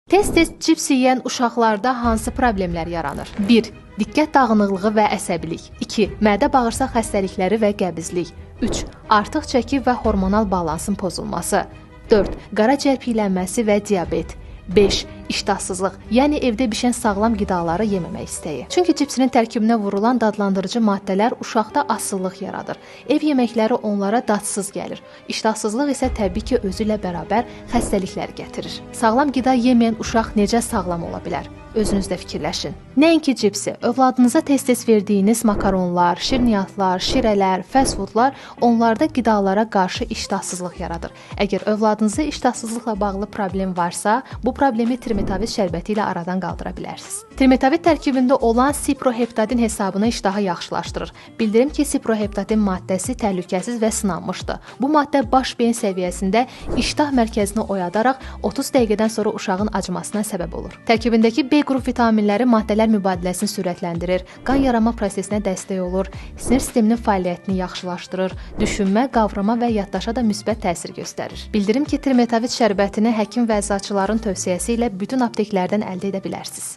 Tez-tez cips yeyən uşaqlarda hansı problemlər yaranır? 1. Diqqət dağınıqlığı və əsəbilik. 2. Mədə-bağırsaq xəstəlikləri və qəbizlik. 3. Artıq çəki və hormonal balansın pozulması. 4. Qaraciyər piylənməsi və diabet. 5. İştahsızlıq, yəni evdə bişən sağlam qidaları yeməmək istəyi. Çünki cipsinin tərkibinə vurulan dadlandırıcı maddələr uşaqda asıllıq yaradır. Ev yeməkləri onlara dadsız gəlir. İştahsızlıq isə təbii ki, özü ilə bərabər xəstəliklər gətirir. Sağlam qida yeməyən uşaq necə sağlam ola bilər? Özünüz də fikirləşin. Nəinki cipsi, övladınıza tez-tez verdiyiniz makaronlar, şirniyyatlar, şirələr, fast foodlar onlarda qidalara qarşı iştahsızlıq yaradır. Əgər övladınızda iştahsızlıqla bağlı problem varsa, bu problemi trimetavit şərbəti ilə aradan qaldıra bilərsiniz. Trimetavit tərkibində olan siproheptadin hesabını iştahı yaxşılaşdırır. Bildirim ki, siproheptadin maddəsi təhlükəsiz və sınanmışdır. Bu maddə baş beyin səviyyəsində iştah mərkəzini oyadaraq 30 dəqiqədən sonra uşağın acmasına səbəb olur. Tərkibindəki B qrup vitaminləri maddələr mübadiləsini sürətləndirir, qan yarama prosesinə dəstək olur, sinir sisteminin fəaliyyətini yaxşılaşdırır, düşünmə, qavrama və yaddaşa da müsbət təsir göstərir. Bildirim ki, trimetavit şərbətini həkim və əczaçıların tövsiyəsi ilə bütün apteklərdən əldə edə bilərsiniz.